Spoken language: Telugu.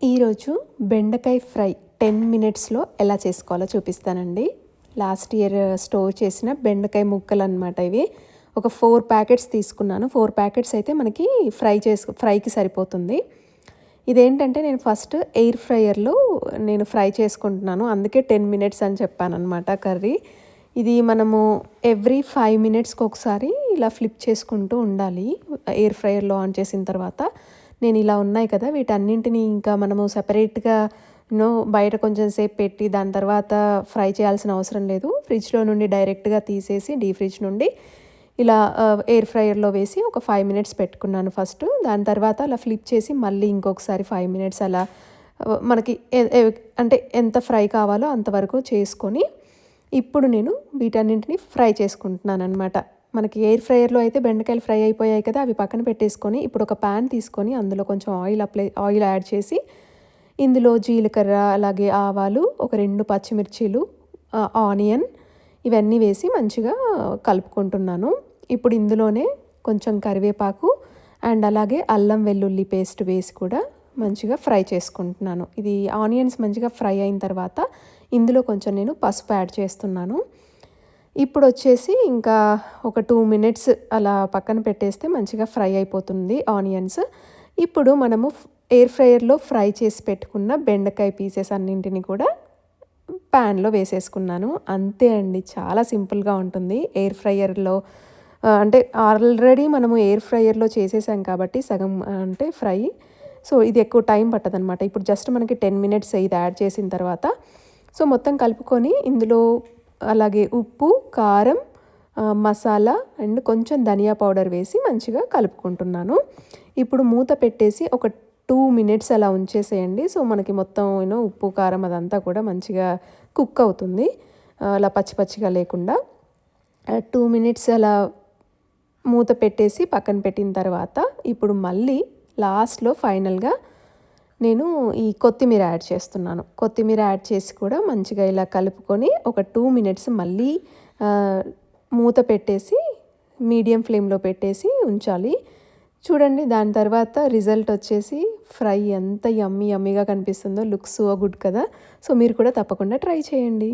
ఈరోజు బెండకాయ ఫ్రై 10 మినిట్స్లో ఎలా చేసుకోవాలో చూపిస్తానండి. లాస్ట్ ఇయర్ స్టోర్ చేసిన బెండకాయ ముక్కలు అనమాట ఇవి. ఒక 4 ప్యాకెట్స్ తీసుకున్నాను. 4 ప్యాకెట్స్ అయితే మనకి ఫ్రైకి సరిపోతుంది. ఇదేంటంటే నేను ఫస్ట్ ఎయిర్ ఫ్రైయర్లో ఫ్రై చేసుకుంటున్నాను. అందుకే 10 మినిట్స్ అని చెప్పానమాట కర్రీ. ఇది మనము ఎవ్రీ 5 మినిట్స్కి ఒకసారి ఇలా ఫ్లిప్ చేసుకుంటూ ఉండాలి. ఎయిర్ ఫ్రైయర్లో ఆన్ చేసిన తర్వాత నేను ఇలా ఉన్నాయి కదా, వీటన్నింటినీ ఇంకా మనము సెపరేట్గా బయట కొంచెం సేపు పెట్టి దాని తర్వాత ఫ్రై చేయాల్సిన అవసరం లేదు. ఫ్రిడ్జ్లో నుండి డైరెక్ట్గా తీసేసి డీప్ ఫ్రిడ్జ్ నుండి ఇలా ఎయిర్ ఫ్రైయర్లో వేసి ఒక 5 మినిట్స్ పెట్టుకున్నాను ఫస్ట్. దాని తర్వాత అలా ఫ్లిప్ చేసి మళ్ళీ ఇంకొకసారి 5 మినిట్స్ అలా మనకి అంటే ఎంత ఫ్రై కావాలో అంతవరకు చేసుకొని ఇప్పుడు నేను వీటన్నింటినీ ఫ్రై చేసుకుంటున్నాను అనమాట. మనకి ఎయిర్ ఫ్రైయర్లో అయితే బెండకాయలు ఫ్రై అయిపోయాయి కదా, అవి పక్కన పెట్టేసుకొని ఇప్పుడు ఒక ప్యాన్ తీసుకొని అందులో కొంచెం ఆయిల్ యాడ్ చేసి ఇందులో జీలకర్ర, అలాగే ఆవాలు, ఒక 2 పచ్చిమిర్చీలు, ఆనియన్ ఇవన్నీ వేసి మంచిగా కలుపుకుంటున్నాను. ఇప్పుడు ఇందులోనే కొంచెం కరివేపాకు అండ్ అలాగే అల్లం వెల్లుల్లి పేస్ట్ వేసి కూడా మంచిగా ఫ్రై చేసుకుంటున్నాను. ఇది ఆనియన్స్ మంచిగా ఫ్రై అయిన తర్వాత ఇందులో కొంచెం నేను పసుపు యాడ్ చేస్తున్నాను. ఇప్పుడు వచ్చేసి ఇంకా ఒక 2 మినిట్స్ అలా పక్కన పెట్టేస్తే మంచిగా ఫ్రై అయిపోతుంది ఆనియన్స్. ఇప్పుడు మనము ఎయిర్ ఫ్రైయర్లో ఫ్రై చేసి పెట్టుకున్న బెండకాయ పీసెస్ అన్నింటినీ కూడా ప్యాన్లో వేసేసుకున్నాను. అంతే అండి, చాలా సింపుల్గా ఉంటుంది. ఎయిర్ ఫ్రైయర్లో అంటే ఆల్రెడీ మనము ఎయిర్ ఫ్రైయర్లో చేసేసాం కాబట్టి సగం అంటే ఫ్రై, సో ఇది ఎక్కువ టైం పట్టదనమాట. ఇప్పుడు జస్ట్ మనకి 10 మినిట్స్ ఇది యాడ్ చేసిన తర్వాత సో మొత్తం కలుపుకొని ఇందులో అలాగే ఉప్పు, కారం, మసాలా అండ్ కొంచెం ధనియా పౌడర్ వేసి మంచిగా కలుపుకుంటున్నాను. ఇప్పుడు మూత పెట్టేసి ఒక 2 మినిట్స్ అలా ఉంచేసేయండి. సో మనకి మొత్తం ఉప్పు, కారం అదంతా కూడా మంచిగా కుక్ అవుతుంది, అలా పచ్చి పచ్చిగా లేకుండా. 2 మినిట్స్ అలా మూత పెట్టేసి పక్కన పెట్టిన తర్వాత ఇప్పుడు మళ్ళీ లాస్ట్లో ఫైనల్గా నేను ఈ కొత్తిమీర యాడ్ చేస్తున్నాను. కొత్తిమీర యాడ్ చేసి కూడా మంచిగా ఇలా కలుపుకొని ఒక 2 మినిట్స్ మళ్ళీ మూత పెట్టేసి మీడియం ఫ్లేమ్లో పెట్టేసి ఉంచాలి. చూడండి, దాని తర్వాత రిజల్ట్ వచ్చేసి ఫ్రై ఎంత యమ్మీగా కనిపిస్తుందో. లుక్స్ సో గుడ్ కదా. సో మీరు కూడా తప్పకుండా ట్రై చేయండి.